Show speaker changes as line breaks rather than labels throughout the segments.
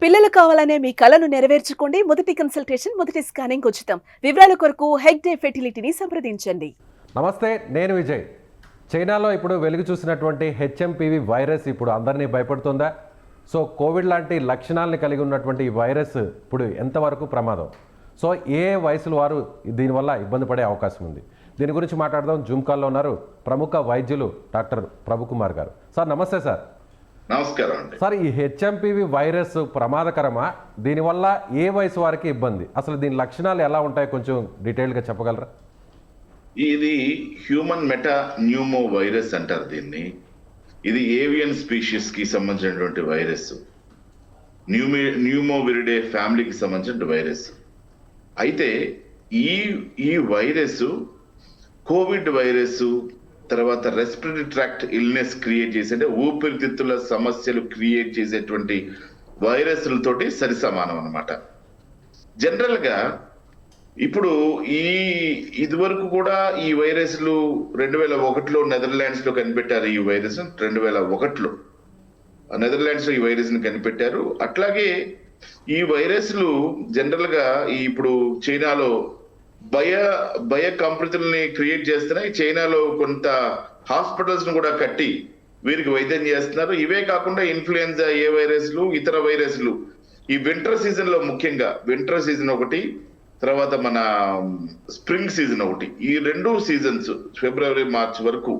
పిల్లలు కావాలనే మీ కలను నెరవేర్చుకోండి. మొదటి కన్సల్టేషన్, మొదటి స్కానింగ్ ఉచితం. వివరాల కొరకు హెగ్డే ఫెర్టిలిటీని సంప్రదించండి.
నమస్తే, నేను విజయ్. చైనాలో ఇప్పుడు వెలుగు చూసినటువంటి హెచ్ఎంపివి వైరస్ ఇప్పుడు అందరినీ భయపడుతుందా? సో కోవిడ్ లాంటి లక్షణాలని కలిగి ఉన్నటువంటి ఈ వైరస్ ఇప్పుడు ఎంతవరకు ప్రమాదం? సో ఏ వయసుల వారు దీనివల్ల ఇబ్బంది పడే అవకాశం ఉంది? దీని గురించి మాట్లాడదాం. జూమ్ కాల్లో ఉన్నారు ప్రముఖ వైద్యులు డాక్టర్ ప్రభుకుమార్ గారు. సార్ నమస్తే. సార్
నమస్కారం అండి.
సార్, ఈ హెచ్ఎంపివి వైరస్ ప్రమాదకరమా? దీనివల్ల ఏ వయసు వారికి ఇబ్బంది? అసలు దీని లక్షణాలు ఎలా ఉంటాయి, కొంచెం డీటెయిల్గా చెప్పగలరా?
ఇది హ్యూమన్ మెటా న్యూమో వైరస్ అంటారు దీన్ని. ఇది ఏవియన్ స్పీషీస్ కి సంబంధించినటువంటి వైరస్. న్యూమోవిరిడే ఫ్యామిలీకి సంబంధించిన వైరస్. అయితే ఈ వైరస్ కోవిడ్ వైరస్ తర్వాత రెస్పిరేటరీ ట్రాక్ట్ ఇల్నెస్ క్రియేట్ చేసే, అంటే ఊపిరితిత్తుల సమస్యలు క్రియేట్ చేసేటువంటి వైరస్లతోటి సరి సమానం అన్నమాట. జనరల్ గా ఇప్పుడు ఇదివరకు కూడా ఈ వైరస్లు 2001లో నెదర్లాండ్స్ లో కనిపెట్టారు. ఈ వైరస్ 2001లో నెదర్లాండ్స్ లో ఈ వైరస్ ని కనిపెట్టారు. అట్లాగే ఈ వైరస్లు జనరల్ గా ఇప్పుడు చైనాలో భయ కంప్యూటర్ని క్రియేట్ చేస్తున్నాయి. చైనాలో కొంత హాస్పిటల్స్ ను కూడా కట్టి వీరికి వైద్యం చేస్తున్నారు. ఇవే కాకుండా ఇన్ఫ్లుయెన్జా ఏ వైరస్లు, ఇతర వైరస్లు ఈ వింటర్ సీజన్ లో, ముఖ్యంగా వింటర్ సీజన్ ఒకటి, తర్వాత మన స్ప్రింగ్ సీజన్ ఒకటి, ఈ రెండు సీజన్స్ ఫిబ్రవరి మార్చ్ వరకు,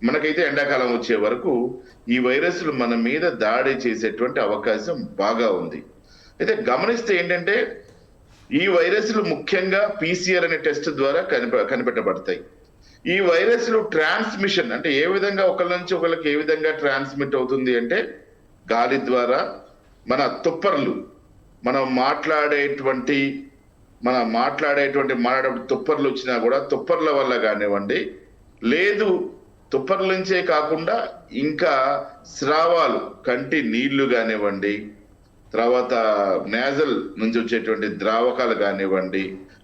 మనకైతే ఎండాకాలం వచ్చే వరకు ఈ వైరస్లు మన మీద దాడి చేసేటువంటి అవకాశం బాగా ఉంది. అయితే గమనిస్తే ఏంటంటే ఈ వైరస్లు ముఖ్యంగా పీసీఆర్ అనే టెస్ట్ ద్వారా కనిపెట్టబడతాయి. ఈ వైరస్లు ట్రాన్స్మిషన్ అంటే ఏ విధంగా ఒకళ్ళ నుంచి ఒకళ్ళకి ఏ విధంగా ట్రాన్స్మిట్ అవుతుంది అంటే గాలి ద్వారా, మన తుప్పర్లు, మనం మాట్లాడేటువంటి తుప్పర్లు వచ్చినా కూడా తుప్పర్ల వల్ల కానివ్వండి, లేదు తుప్పర్ల నుంచే కాకుండా ఇంకా స్రావాలు, కంటి నీళ్లు కానివ్వండి, తర్వాత నేజల్ నుంచి వచ్చేటువంటి ద్రావకాలు కానివ్వండి,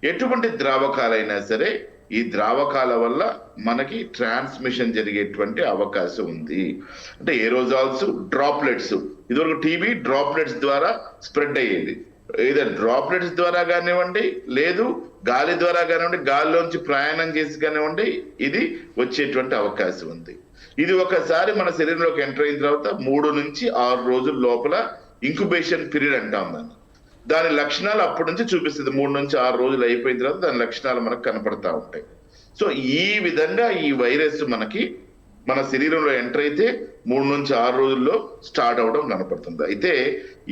ఎటువంటి ద్రావకాలైనా సరే ఈ ద్రావకాల వల్ల మనకి ట్రాన్స్మిషన్ జరిగేటువంటి అవకాశం ఉంది. అంటే ఏరోజాల్స్, డ్రాప్లెట్స్, ఇదివరకు టీబీ డ్రాప్లెట్స్ ద్వారా స్ప్రెడ్ అయ్యేది. ఏదో డ్రాప్లెట్స్ ద్వారా కానివ్వండి, లేదు గాలి ద్వారా కానివ్వండి, గాలిలోంచి ప్రయాణం చేసి కానివ్వండి, ఇది వచ్చేటువంటి అవకాశం ఉంది. ఇది ఒకసారి మన శరీరంలోకి ఎంటర్ అయిన తర్వాత 3 నుంచి 6 రోజుల లోపల ఇంక్యుబేషన్ పీరియడ్ అంటాం దాన్ని. దాని లక్షణాలు అప్పటి నుంచి చూపిస్తుంది. 3 నుంచి 6 రోజులు అయిపోయిన తర్వాత దాని లక్షణాలు మనకు కనపడతా ఉంటాయి. సో ఈ విధంగా ఈ వైరస్ మనకి మన శరీరంలో ఎంటర్ అయితే 3 నుంచి 6 రోజుల్లో స్టార్ట్ అవడం కనపడుతుంది. అయితే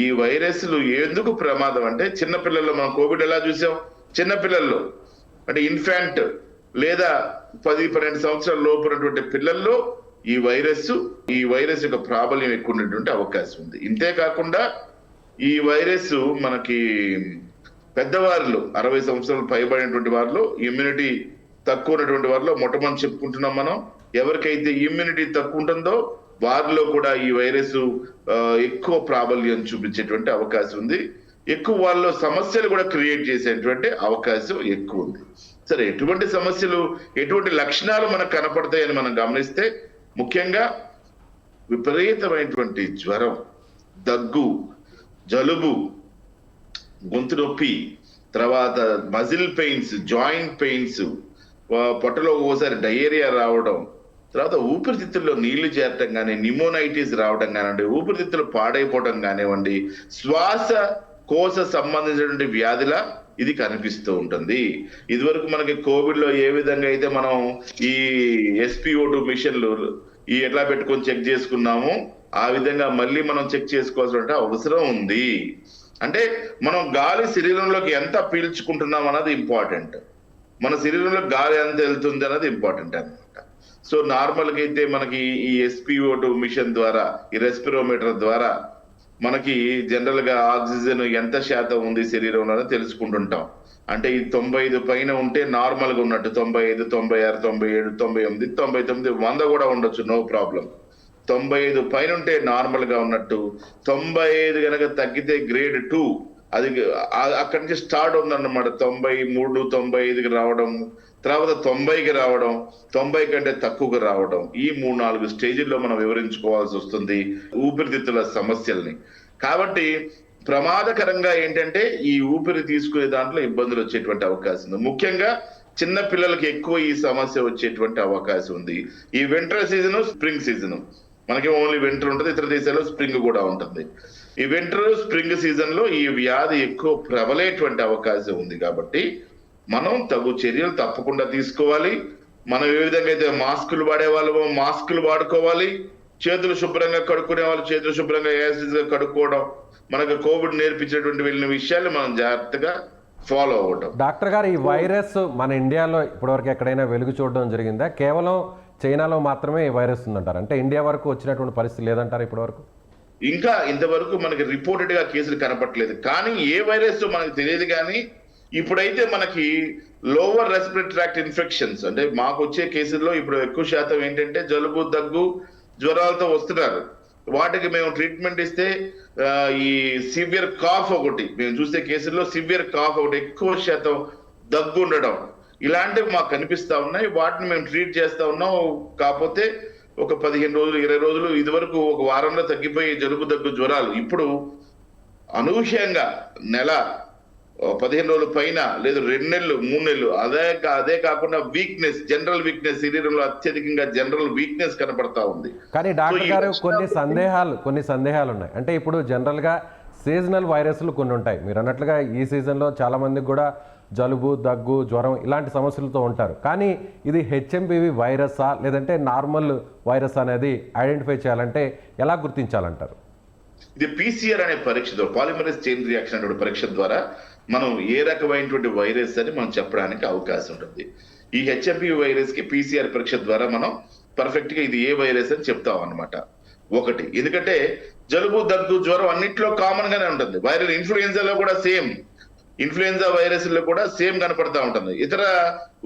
ఈ వైరస్లు ఎందుకు ప్రమాదం అంటే, చిన్నపిల్లల్లో మనం కోవిడ్ ఎలా చూసాం, చిన్నపిల్లల్లో అంటే ఇన్ఫాంట్ లేదా 10-12 సంవత్సరాల లోపు ఉన్నటువంటి పిల్లల్లో ఈ వైరస్ యొక్క ప్రాబల్యం ఎక్కువ ఉన్నటువంటి అవకాశం ఉంది. ఇంతే కాకుండా ఈ వైరస్ మనకి పెద్దవారిలో 60 సంవత్సరాలు పైబడినటువంటి వారిలో, ఇమ్యూనిటీ తక్కువ ఉన్నటువంటి వారిలో మొట్టమొదటి చెప్పుకుంటున్నాం మనం. ఎవరికైతే ఇమ్యూనిటీ తక్కువ ఉంటుందో వారిలో కూడా ఈ వైరస్ ఎక్కువ ప్రాబల్యం చూపించేటువంటి అవకాశం ఉంది. ఎక్కువ వాళ్ళలో సమస్యలు కూడా క్రియేట్ చేసేటువంటి అవకాశం ఎక్కువ ఉంది. సరే, ఎటువంటి సమస్యలు, ఎటువంటి లక్షణాలు మనకు కనపడతాయని మనం గమనిస్తే, ముఖ్యంగా విపరీతమైనటువంటి జ్వరం, దగ్గు, జలుబు, గొంతు నొప్పి, తర్వాత మజిల్ పెయిన్స్, జాయింట్ పెయిన్స్, పొట్టలో ఒకసారి డయేరియా రావడం, తర్వాత ఊపిరితిత్తుల్లో నీళ్లు చేరటం కానీ, న్యూమోనైటిస్ రావడం కానివ్వండి, ఊపిరితిత్తులు పాడైపోవడం కానివ్వండి, శ్వాస కోశ సంబంధించినటువంటి వ్యాధిలా ఇది కనిపిస్తూ ఉంటుంది. ఇదివరకు మనకి కోవిడ్ లో ఏ విధంగా అయితే మనం ఈ SpO2 మిషన్లు ఈ ఎట్లా పెట్టుకొని చెక్ చేసుకున్నాము, ఆ విధంగా మళ్ళీ మనం చెక్ చేసుకోవాల్సిన అవసరం ఉంది. అంటే మనం గాలి శరీరంలోకి ఎంత పీల్చుకుంటున్నాం అన్నది ఇంపార్టెంట్, మన శరీరంలో గాలి ఎంత వెళ్తుంది అన్నది ఇంపార్టెంట్ అనమాట. సో నార్మల్గా అయితే మనకి ఈ SpO2 మిషన్ ద్వారా, ఈ రెస్పిరోమీటర్ ద్వారా మనకి జనరల్ గా ఆక్సిజన్ ఎంత శాతం ఉంది శరీరంలో తెలుసుకుంటుంటాం. అంటే ఈ 95 పైన ఉంటే నార్మల్ గా ఉన్నట్టు, 95, 96, 97, 98, 99, 100 కూడా ఉండొచ్చు, నో ప్రాబ్లం. 95 పైన ఉంటే నార్మల్ గా ఉన్నట్టు, 95 కనుక తగ్గితే గ్రేడ్ 2, అది అక్కడి నుంచి స్టార్ట్ ఉందన్నమాట. 93, 95కి రావడం, తర్వాత 90కి రావడం, 90 కంటే తక్కువగా రావడం, ఈ 3-4 స్టేజ్ల్లో మనం వివరించుకోవాల్సి వస్తుంది ఊపిరితిత్తుల సమస్యల్ని. కాబట్టి ప్రమాదకరంగా ఏంటంటే ఈ ఊపిరి తీసుకునే దాంట్లో ఇబ్బందులు వచ్చేటువంటి అవకాశం ఉంది. ముఖ్యంగా చిన్న పిల్లలకి ఎక్కువ ఈ సమస్య వచ్చేటువంటి అవకాశం ఉంది. ఈ వింటర్ సీజన్, స్ప్రింగ్ సీజన్, మనకి ఓన్లీ వింటర్ ఉంటుంది, ఇతర దేశాల్లో స్ప్రింగ్ కూడా ఉంటుంది. ఈ వింటర్ స్ప్రింగ్ సీజన్ లో ఈ వ్యాధి ఎక్కువ ప్రబలేటువంటి అవకాశం ఉంది. కాబట్టి మనం తగు చర్యలు తప్పకుండా తీసుకోవాలి. మనం ఏ విధంగా అయితే మాస్కులు వాడే వాళ్ళమో మాస్కులు వాడుకోవాలి. చేతులు శుభ్రంగా కడుక్కునే వాళ్ళు చేతులు శుభ్రంగా యాసిడ్ గా కడుక్కోవడం, మనకు కోవిడ్ నేర్పించేటువంటి వెళ్ళిన విషయాలు మనం జాగ్రత్తగా ఫాలో అవ్వటం.
డాక్టర్ గారు, ఈ వైరస్ మన ఇండియాలో ఇప్పటివరకు ఎక్కడైనా వెలుగు చూడడం జరిగిందా? కేవలం చైనాలో మాత్రమే ఈ వైరస్ ఉందంటారు, అంటే ఇండియా వరకు వచ్చినటువంటి పరిస్థితి లేదంటారు ఇప్పటివరకు?
ఇంకా ఇంతవరకు మనకి రిపోర్టెడ్ గా కేసులు కనపట్లేదు. కానీ ఏ వైరస్ మనకు తెలియదు. కానీ ఇప్పుడైతే మనకి లోవర్ రెస్పిరేటరీ ట్రాక్ట్ ఇన్ఫెక్షన్స్, అంటే మాకు వచ్చే కేసుల్లో ఇప్పుడు ఎక్కువ శాతం ఏంటంటే జలుబు, దగ్గు, జ్వరాలతో వస్తున్నారు. వాటికి మేము ట్రీట్మెంట్ ఇస్తే ఈ సివియర్ కాఫ్ ఒకటి మేము చూసే కేసుల్లో సివియర్ కాఫ్ ఒకటి, ఎక్కువ శాతం దగ్గు ఉండడం, ఇలాంటివి మాకు కనిపిస్తా ఉన్నాయి. వాటిని మేము ట్రీట్ చేస్తా ఉన్నాం. కాకపోతే ఒక 15 రోజులు 20 రోజులు ఇదివరకు ఒక వారంలో తగ్గిపోయి జలుబు, దగ్గు, జ్వరాలు ఇప్పుడు అనూహ్యంగా నెల 15 రోజుల పైన, లేదు 2 నెలలు 3 నెలలు, అదే కాకుండా వీక్నెస్, జనరల్ వీక్నెస్, శరీరంలో అత్యధికంగా జనరల్ వీక్నెస్ కనపడతా ఉంది.
కానీ డాక్టర్ గారు కొన్ని సందేహాలు ఉన్నాయి. అంటే ఇప్పుడు జనరల్ గా సీజనల్ వైరస్లు కొన్ని ఉంటాయి. మీరు అన్నట్లుగా ఈ సీజన్లో చాలా మందికి కూడా జలుబు, దగ్గు, జ్వరం ఇలాంటి సమస్యలతో ఉంటారు. కానీ ఇది హెచ్ఎంపివి వైరసా లేదంటే నార్మల్ వైరస్ అనేది ఐడెంటిఫై చేయాలంటే ఎలా గుర్తించాలంటారు?
ఇది PCR అనే పరీక్ష ద్వారా, పాలిమరేస్ చైన్ రియాక్షన్ అనే పరీక్ష ద్వారా మనం ఏ రకమైనటువంటి వైరస్ అని మనం చెప్పడానికి అవకాశం ఉంటుంది. ఈ హెచ్ఎంపివి వైరస్ కి PCR పరీక్ష ద్వారా మనం పర్ఫెక్ట్ గా ఇది ఏ వైరస్ అని చెప్తాం అన్నమాట. ఒకటి, ఎందుకంటే జలుబు, దగ్గు, జ్వరం అన్నిట్లో కామన్ గానే ఉంటుంది. వైరల్ ఇన్ఫ్లుయెన్జాలో కూడా సేమ్, ఇన్ఫ్లుయెన్జా వైరస్ లో కూడా సేమ్ కనపడతా ఉంటుంది. ఇతర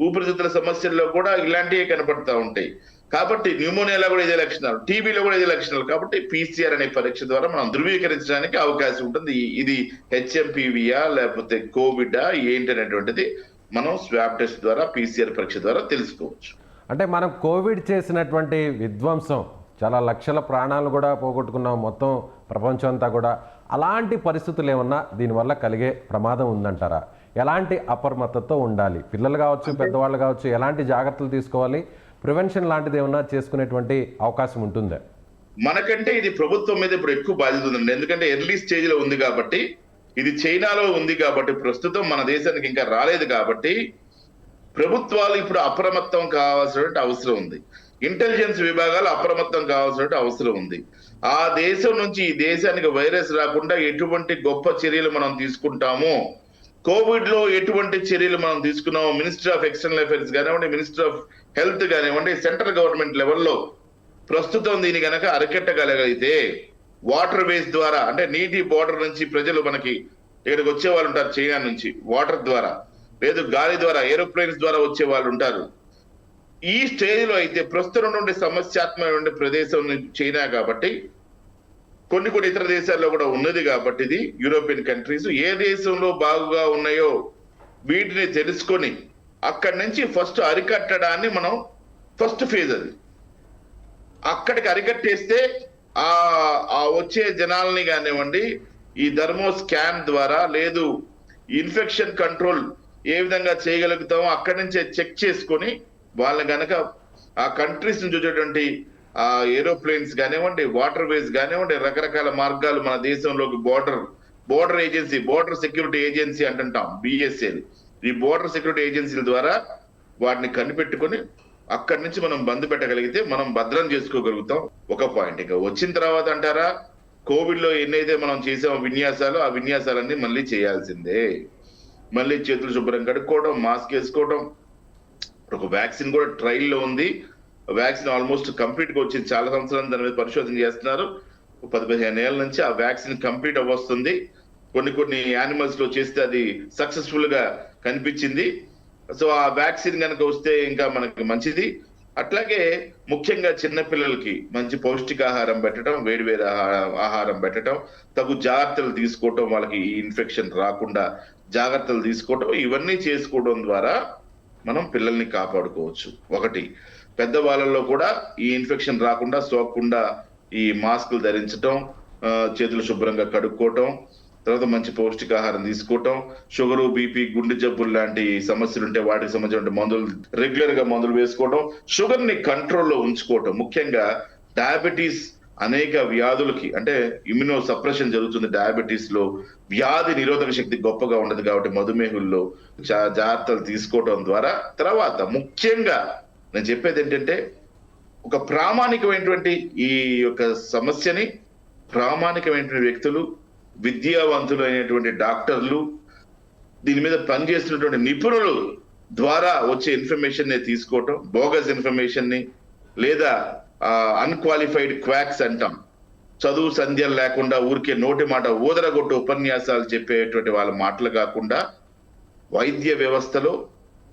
ఊపిరితిత్తుల సమస్యల్లో కూడా ఇలాంటివే కనపడతా ఉంటాయి. కాబట్టి న్యూమోనియాలో కూడా ఇదే లక్షణాలు, టీబీలో కూడా ఇదే లక్షణాలు. కాబట్టి PCR అనే పరీక్ష ద్వారా మనం ధృవీకరించడానికి అవకాశం ఉంటుంది. ఇది హెచ్ఎంపివియా లేకపోతే కోవిడా ఏంటనేటువంటిది మనం స్వాబ్ టెస్ట్ ద్వారా, PCR పరీక్ష ద్వారా తెలుసుకోవచ్చు.
అంటే మనం కోవిడ్ చేసినటువంటి విధ్వంసం, చాలా లక్షల ప్రాణాలు కూడా పోగొట్టుకున్నాం మొత్తం ప్రపంచం అంతా కూడా. అలాంటి పరిస్థితులు ఏమన్నా దీనివల్ల కలిగే ప్రమాదం ఉందంటారా? ఎలాంటి అప్రమత్తతో ఉండాలి? పిల్లలు కావచ్చు, పెద్దవాళ్ళు కావచ్చు, ఎలాంటి జాగ్రత్తలు తీసుకోవాలి? ప్రివెన్షన్ లాంటిది ఏమన్నా చేసుకునేటువంటి అవకాశం ఉంటుందా?
మనకంటే ఇది ప్రభుత్వం మీద ఇప్పుడు ఎక్కువ బాధ్యత ఉందండి. ఎందుకంటే ఎర్లీ స్టేజ్ లో ఉంది కాబట్టి, ఇది చైనాలో ఉంది కాబట్టి, ప్రస్తుతం మన దేశానికి ఇంకా రాలేదు కాబట్టి ప్రభుత్వాలు ఇప్పుడు అప్రమత్తం కావాల్సినటువంటి అవసరం ఉంది. ఇంటెలిజెన్స్ విభాగాలు అప్రమత్తం కావాల్సిన అవసరం ఉంది. ఆ దేశం నుంచి ఈ దేశానికి వైరస్ రాకుండా ఎటువంటి గొప్ప చర్యలు మనం తీసుకుంటామో, కోవిడ్ లో ఎటువంటి చర్యలు మనం తీసుకున్నామో, మినిస్ట్రీ ఆఫ్ ఎక్స్టర్నల్ అఫైర్స్ కానివ్వండి, మినిస్ట్రీ ఆఫ్ హెల్త్ కానివ్వండి, సెంట్రల్ గవర్నమెంట్ లెవెల్లో ప్రస్తుతం దీని కనుక అరికట్టగలిగితే వాటర్ వేస్ ద్వారా, అంటే నీటి బోర్డర్ నుంచి ప్రజలు మనకి ఇక్కడికి వచ్చే వాళ్ళు ఉంటారు చైనా నుంచి, వాటర్ ద్వారా, లేదు గాలి ద్వారా, ఏరోప్లేన్స్ ద్వారా వచ్చే వాళ్ళు ఉంటారు. ఈ స్టేజ్ లో అయితే ప్రస్తుతం నుండి సమస్యాత్మకమైన ప్రదేశం చైనా కాబట్టి, కొన్ని ఇతర దేశాల్లో కూడా ఉన్నది కాబట్టి, ఇది యూరోపియన్ కంట్రీస్ ఏ దేశంలో బాగుగా ఉన్నాయో వీటిని తెలుసుకొని అక్కడి నుంచి ఫస్ట్ అరికట్టడాన్ని మనం ఫస్ట్ ఫేజ్ అది. అక్కడికి అరికట్టేస్తే ఆ వచ్చే జనాల్ని కానివ్వండి, ఈ థర్మో స్కాన్ ద్వారా, లేదు ఇన్ఫెక్షన్ కంట్రోల్ ఏ విధంగా చేయగలుగుతామో అక్కడి నుంచే చెక్ చేసుకొని వాళ్ళని గనక ఆ కంట్రీస్ నుంచి వచ్చేటువంటి ఆ ఏరోప్లేన్స్ కానివ్వండి, వాటర్ వేస్ కానివ్వండి, రకరకాల మార్గాలు మన దేశంలోకి border agency, border security agency అంటుంటాం, BSL, ఈ బోర్డర్ సెక్యూరిటీ ఏజెన్సీల ద్వారా వాటిని కనిపెట్టుకొని అక్కడి నుంచి మనం బంద్ పెట్టగలిగితే మనం భద్రం చేసుకోగలుగుతాం. ఒక పాయింట్. ఇక వచ్చిన తర్వాత అంటారా, కోవిడ్ లో ఎన్నైతే మనం చేసామో విన్యాసాలు, ఆ విన్యాసాలన్నీ మళ్ళీ చేయాల్సిందే. మళ్ళీ చేతులు శుభ్రం కడుక్కోవడం, మాస్క్ వేసుకోవడం. ఒక వ్యాక్సిన్ కూడా ట్రయల్ లో ఉంది. వ్యాక్సిన్ ఆల్మోస్ట్ కంప్లీట్ గా వచ్చింది. చాలా సంవత్సరాలు దాని మీద పరిశోధన చేస్తున్నారు. 10-15 ఏళ్ల నుంచి ఆ వ్యాక్సిన్ కంప్లీట్ అవ్వస్తుంది. కొన్ని యానిమల్స్ లో చేస్తే అది సక్సెస్ఫుల్ గా కనిపించింది. సో ఆ వ్యాక్సిన్ కనుక వస్తే ఇంకా మనకి మంచిది. అట్లాగే ముఖ్యంగా చిన్నపిల్లలకి మంచి పౌష్టికాహారం పెట్టడం, వేడివేడి ఆహారం పెట్టడం, తగు జాగ్రత్తలు తీసుకోవటం, వాళ్ళకి ఈ ఇన్ఫెక్షన్ రాకుండా జాగ్రత్తలు తీసుకోవటం, ఇవన్నీ చేసుకోవడం ద్వారా మనం పిల్లల్ని కాపాడుకోవచ్చు. ఒకటి, పెద్దవాళ్ళలో కూడా ఈ ఇన్ఫెక్షన్ రాకుండా, సోకకుండా ఈ మాస్కులు ధరించటం, చేతులు శుభ్రంగా కడుక్కోవటం, తర్వాత మంచి పౌష్టికాహారం తీసుకోవటం, షుగరు, బీపీ, గుండె జబ్బులు లాంటి సమస్యలు ఉంటే వాటికి సంబంధించిన మందులు రెగ్యులర్ గా మందులు వేసుకోవడం, షుగర్ ని కంట్రోల్లో ఉంచుకోవటం. ముఖ్యంగా డయాబెటీస్ అనేక వ్యాధులకి అంటే ఇమ్యూనో సప్రెషన్ జరుగుతుంది డయాబెటీస్ లో, వ్యాధి నిరోధక శక్తి గొప్పగా ఉండదు కాబట్టి మధుమేహుల్లో జాగ్రత్తలు తీసుకోవడం ద్వారా. తర్వాత ముఖ్యంగా నేను చెప్పేది ఏంటంటే ఒక ప్రామాణికమైనటువంటి ఈ యొక్క సమస్యని ప్రామాణికమైనటువంటి వ్యక్తులు, విద్యావంతులు అయినటువంటి డాక్టర్లు, దీని మీద పనిచేస్తున్నటువంటి నిపుణులు ద్వారా వచ్చే ఇన్ఫర్మేషన్ ని తీసుకోవటం, బోగస్ ఇన్ఫర్మేషన్ ని లేదా అన్క్వాలిఫైడ్ క్వాక్స్ అంటాం, చదువు సంధ్యలు లేకుండా ఊరికే నోటి మాట ఊదరగొట్టు ఉపన్యాసాలు చెప్పేటువంటి వాళ్ళ మాటలు కాకుండా వైద్య వ్యవస్థలో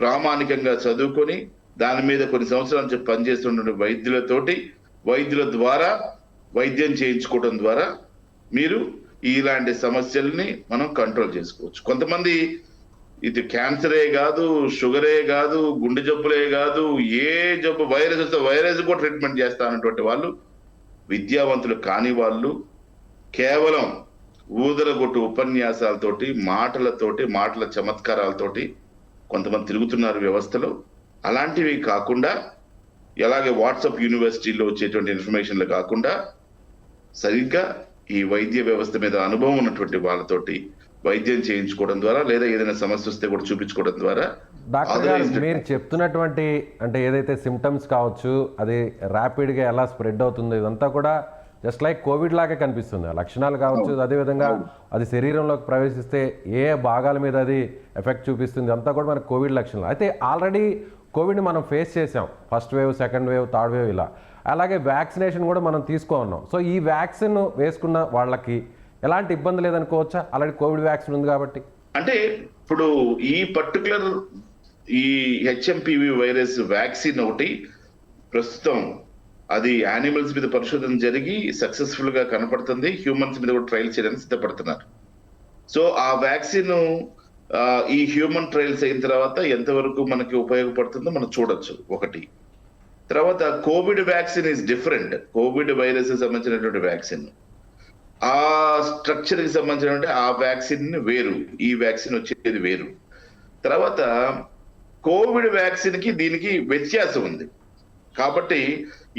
ప్రామాణికంగా చదువుకొని దాని మీద కొన్ని సంవత్సరాల నుంచి పనిచేస్తున్న వైద్యుల ద్వారా వైద్యం చేయించుకోవడం ద్వారా మీరు ఇలాంటి సమస్యల్ని మనం కంట్రోల్ చేసుకోవచ్చు. కొంతమంది ఇది క్యాన్సరే కాదు, షుగరే కాదు, గుండె జబ్బులే కాదు, ఏ జబ్బు వైరస్ వస్తే వైరస్ కూడా ట్రీట్మెంట్ చేస్తానటువంటి వాళ్ళు, విద్యావంతులు కాని వాళ్ళు కేవలం ఊదరగొట్టు ఉపన్యాసాలతోటి, మాటల చమత్కారాలతోటి కొంతమంది తిరుగుతున్నారు వ్యవస్థలో. అలాంటివి కాకుండా, ఎలాగే వాట్సాప్ యూనివర్సిటీలో వచ్చేటువంటి ఇన్ఫర్మేషన్లు కాకుండా సరిగ్గా ఈ వైద్య వ్యవస్థ మీద అనుభవం ఉన్నటువంటి వాళ్ళతోటి వైద్యం చేయించుకోవడం ద్వారా లేదా ఏదైనా సమస్య వస్తే కూడా చూపించుకోవడం ద్వారా.
డాక్టర్ గారు మీరు చెప్తున్నటువంటి అంటే ఏదైతే సిమ్టమ్స్ కావచ్చు, అది ర్యాపిడ్గా ఎలా స్ప్రెడ్ అవుతుందో ఇదంతా కూడా జస్ట్ లైక్ కోవిడ్ లాగే కనిపిస్తుంది. లక్షణాలు కావచ్చు, అదేవిధంగా అది శరీరంలోకి ప్రవేశిస్తే ఏ భాగాల మీద అది ఎఫెక్ట్ చూపిస్తుంది అంతా కూడా మనకు కోవిడ్ లక్షణాలు. అయితే ఆల్రెడీ కోవిడ్ని మనం ఫేస్ చేసాం, first wave, second wave, third wave ఇలా. అలాగే వ్యాక్సినేషన్ కూడా మనం ఉన్నాం. సో ఈ వ్యాక్సిన్ వేసుకున్న వాళ్ళకి ఎలాంటి ఇబ్బంది లేదనుకోవచ్చా? ఆల్రెడీ కోవిడ్ వ్యాక్సిన్ ఉంది కాబట్టి.
అంటే ఇప్పుడు ఈ పర్టికులర్ ఈ హెచ్ఎంపివి వైరస్ వ్యాక్సిన్ ఒకటి ప్రస్తుతం అది యానిమల్స్ మీద పరిశోధన జరిగి సక్సెస్ఫుల్ గా కనపడుతుంది. హ్యూమన్స్ మీద కూడా ట్రయల్స్ చేయడానికి సిద్ధపడుతున్నారు. సో ఆ వ్యాక్సిన్ ఈ హ్యూమన్ ట్రయల్స్ అయిన తర్వాత ఎంతవరకు మనకి ఉపయోగపడుతుందో మనం చూడొచ్చు ఒకటి. తర్వాత Covid vaccine is different. Covid virus సంబంధించినటువంటి వ్యాక్సిన్ ఆ స్ట్రక్చర్ కి సంబంధించినటువంటి ఆ వ్యాక్సిన్ వేరు, ఈ వ్యాక్సిన్ వచ్చేది వేరు. తర్వాత కోవిడ్ వ్యాక్సిన్ కి దీనికి వ్యత్యాసం ఉంది కాబట్టి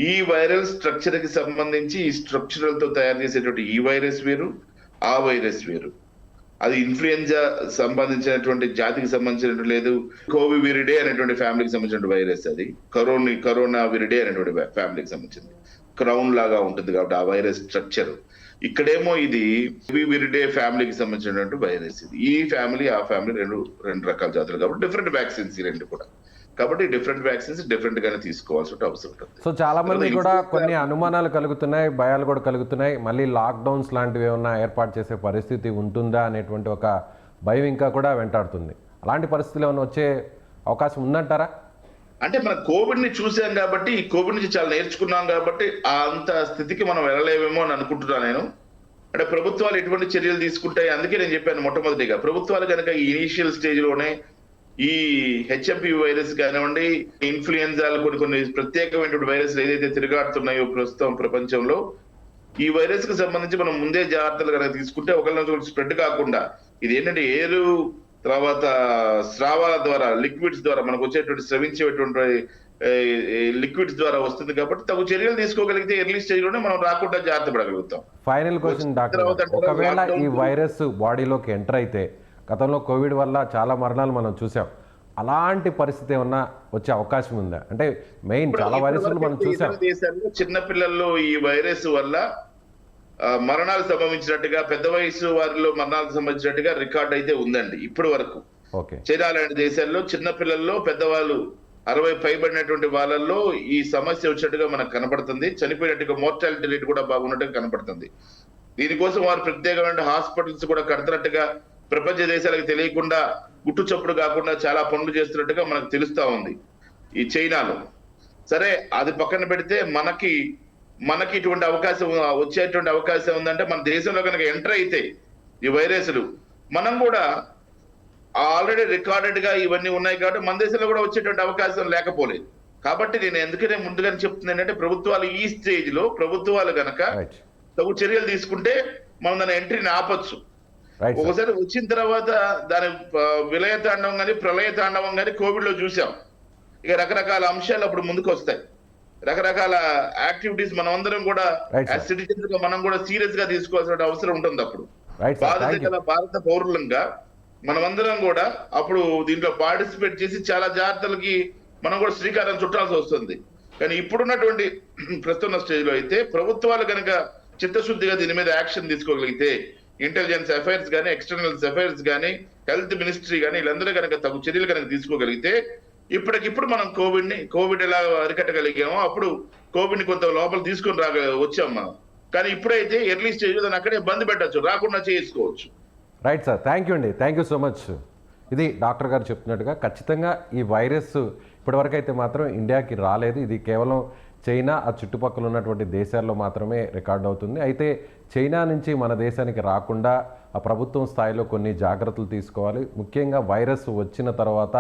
ఈ వైరల్ స్ట్రక్చర్ కి సంబంధించి ఈ స్ట్రక్చరల్ తో తయారు చేసేటువంటి ఈ వైరస్ వేరు, ఆ వైరస్ వేరు. అది ఇన్ఫ్లుయెంజా సంబంధించినటువంటి జాతికి సంబంధించినటువంటి లేదు, కోవివిరిడే అనేటువంటి ఫ్యామిలీకి సంబంధించిన వైరస్. అది కరోనా విరిడే అనేటువంటి ఫ్యామిలీకి సంబంధించింది. క్రౌన్ లాగా ఉంటుంది కాబట్టి ఆ వైరస్ స్ట్రక్చర్. ఇక్కడేమో ఇది విరిడే ఫ్యామిలీకి సంబంధించినటువంటి వైరస్. ఇది ఈ ఫ్యామిలీ ఆ ఫ్యామిలీ రెండు రకాల జాతులు కాబట్టి డిఫరెంట్ వ్యాక్సిన్స్ ఈ రెండు కూడా. కాబట్టి డిఫరెంట్ వ్యాక్సిన్స్ డిఫరెంట్ గానే తీసుకోవాల్సిన అవసరం ఉంటుంది.
సో చాలా మంది కూడా కొన్ని అనుమానాలు కలుగుతున్నాయి, భయాలు కూడా కలుగుతున్నాయి. మళ్ళీ లాక్డౌన్స్ లాంటివి ఏమన్నా ఏర్పాటు చేసే పరిస్థితి ఉంటుందా అనేటువంటి ఒక భయం ఇంకా కూడా వెంటాడుతుంది. అలాంటి పరిస్థితులు ఏమైనా వచ్చే అవకాశం ఉందంటారా?
అంటే మనం కోవిడ్ ని చూసాం కాబట్టి, ఈ కోవిడ్ నుంచి చాలా నేర్చుకున్నాం కాబట్టి అంత స్థితికి మనం వెళ్ళలేమేమో అని అనుకుంటున్నా నేను. అంటే ప్రభుత్వాలు ఎటువంటి చర్యలు తీసుకుంటాయి, అందుకే నేను చెప్పాను మొట్టమొదటిగా ప్రభుత్వాలు కనుక ఈ ఇనీషియల్ స్టేజ్ లోనే ఈ హెచ్ఎంపి వైరస్ కానివ్వండి, ఇన్ఫ్లుయెన్జాలు కొన్ని ప్రత్యేకమైనటువంటి వైరస్లు ఏదైతే తిరగాడుతున్నాయో ప్రస్తుతం ప్రపంచంలో, ఈ వైరస్ కి సంబంధించి మనం ముందే జాగ్రత్తలు కనుక తీసుకుంటే ఒకరినొకరు స్ప్రెడ్ కాకుండా, ఇది ఏంటంటే ఏరు తర్వాత స్రావాల ద్వారా, లిక్విడ్స్ ద్వారా మనకు వచ్చేటువంటి స్రవించేటువంటి లిక్విడ్స్ ద్వారా వస్తుంది కాబట్టి తగు చర్యలు తీసుకోగలిగితే ఎర్లీ స్టేజ్ లోనే మనం రాకుండా జాగ్రత్త పడగలుగుతాం.
ఫైనల్ క్వశ్చన్ డాక్టర్, ఒకవేళ ఈ వైరస్ బాడీలోకి ఎంటర్ అయితే, గతంలో కోవిడ్ వల్ల చాలా మరణాలు మనం చూసాం, అలాంటి పరిస్థితి ఏమన్నా వచ్చే అవకాశం ఉందా? అంటే మెయిన్ చాలా వైరస్లు మనం చూసాం.
దేశాల్లో చిన్న పిల్లల్లో ఈ వైరస్ వల్ల మరణాలు సంభవించినట్టుగా, పెద్ద వయసు వారిలో మరణాలు సంభవించినట్టుగా రికార్డ్ అయితే ఉందండి ఇప్పటి వరకు. చైనా లాంటి దేశాల్లో చిన్న పిల్లల్లో, పెద్దవాళ్ళు 60 పైబడినటువంటి వాళ్ళల్లో ఈ సమస్య వచ్చినట్టుగా మనకు కనపడుతుంది. చనిపోయినట్టుగా మోర్టాలిటీ రేట్ కూడా బాగున్నట్టుగా కనపడుతుంది. దీనికోసం వారు ప్రత్యేకమైన హాస్పిటల్స్ కూడా కడుతున్నట్టుగా, ప్రపంచ దేశాలకు తెలియకుండా గుట్టు చప్పుడు కాకుండా చాలా పనులు చేస్తున్నట్టుగా మనకు తెలుస్తా ఉంది ఈ చైనాలో. సరే, అది పక్కన పెడితే మనకి ఇటువంటి అవకాశం వచ్చేటువంటి అవకాశం ఉందంటే, మన దేశంలో కనుక ఎంటర్ అయితే ఈ వైరస్లు, మనం కూడా ఆల్రెడీ రికార్డెడ్ గా ఇవన్నీ ఉన్నాయి కాబట్టి మన దేశంలో కూడా వచ్చేటువంటి అవకాశం లేకపోలేదు. కాబట్టి నేను ఎందుకనే ముందుగానే చెప్తుంది ఏంటంటే, ప్రభుత్వాలు ఈ స్టేజ్ లో ప్రభుత్వాలు కనుక తగు చర్యలు తీసుకుంటే మనం దాని ఎంట్రీని ఆపొచ్చు.
Right, sir.
ఒకసారి వచ్చిన తర్వాత దాని విలయ తాండవం కానీ ప్రళయ తాండవం కానీ కోవిడ్ లో చూసాం. ఇక రకరకాల అంశాలు అప్పుడు ముందుకు వస్తాయి, రకరకాల యాక్టివిటీస్ మనం అందరం కూడా
Right, sir.
సిటిజన్స్ గా మనం కూడా సీరియస్ గా తీసుకోవాల్సిన అవసరం ఉంటుంది. అప్పుడు
రైట్ సార్,
బాధ్యత
థ్యాంక్ యూ.
గల భారత పౌరులంగా మనమందరం కూడా అప్పుడు దీంట్లో పార్టిసిపేట్ చేసి చాలా జాగ్రత్తలకి మనం కూడా శ్రీకారం చుట్టాల్సి వస్తుంది. కానీ ఇప్పుడున్నటువంటి ప్రస్తున్న స్టేజ్ లో అయితే ప్రభుత్వాలు కనుక చిత్తశుద్ధిగా దీని మీద యాక్షన్ తీసుకోగలిగితే, ఇంటెలిజెన్స్ అఫైర్స్ కానీ, ఎక్స్టర్నల్ అఫైర్స్ కానీ, హెల్త్ మినిస్ట్రీ కానీ, వీళ్ళందరూ కనుక తగు చర్యలు కనుక తీసుకోగలిగితే ఇప్పటికిప్పుడు మనం కోవిడ్ ఎలా అరికట్టగలిగామో అప్పుడు కోవిడ్ ని కొంత లోపల తీసుకొని వచ్చాం మనం. కానీ ఇప్పుడైతే ఎర్లీ స్టేజ్ దాన్ని అక్కడే బంద్ పెట్టచ్చు, రాకుండా చేసుకోవచ్చు.
రైట్ సార్, థ్యాంక్ యూ అండి, థ్యాంక్ యూ సో మచ్. ఇది డాక్టర్ గారు చెప్తున్నట్టుగా ఖచ్చితంగా ఈ వైరస్ ఇప్పటివరకు అయితే మాత్రం ఇండియాకి రాలేదు. ఇది కేవలం చైనా ఆ చుట్టుపక్కల ఉన్నటువంటి దేశాల్లో మాత్రమే రికార్డ్ అవుతుంది. అయితే చైనా నుంచి మన దేశానికి రాకుండా ఆ ప్రభుత్వం స్థాయిలో కొన్ని జాగ్రత్తలు తీసుకోవాలి. ముఖ్యంగా వైరస్ వచ్చిన తర్వాత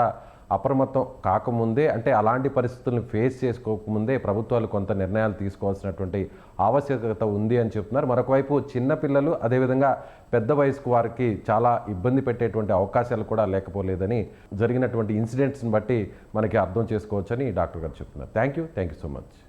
అప్రమత్తం కాకముందే, అంటే అలాంటి పరిస్థితులను ఫేస్ చేసుకోకముందే ప్రభుత్వాలు కొంత నిర్ణయాలు తీసుకోవాల్సినటువంటి ఆవశ్యకత ఉంది అని చెప్తున్నారు. మరొకవైపు చిన్నపిల్లలు అదేవిధంగా పెద్ద వయసుకు వారికి చాలా ఇబ్బంది పెట్టేటువంటి అవకాశాలు కూడా లేకపోలేదని జరిగినటువంటి ఇన్సిడెంట్స్ని బట్టి మనకి అర్థం చేసుకోవచ్చని డాక్టర్ గారు చెప్తున్నారు. Thank you so much.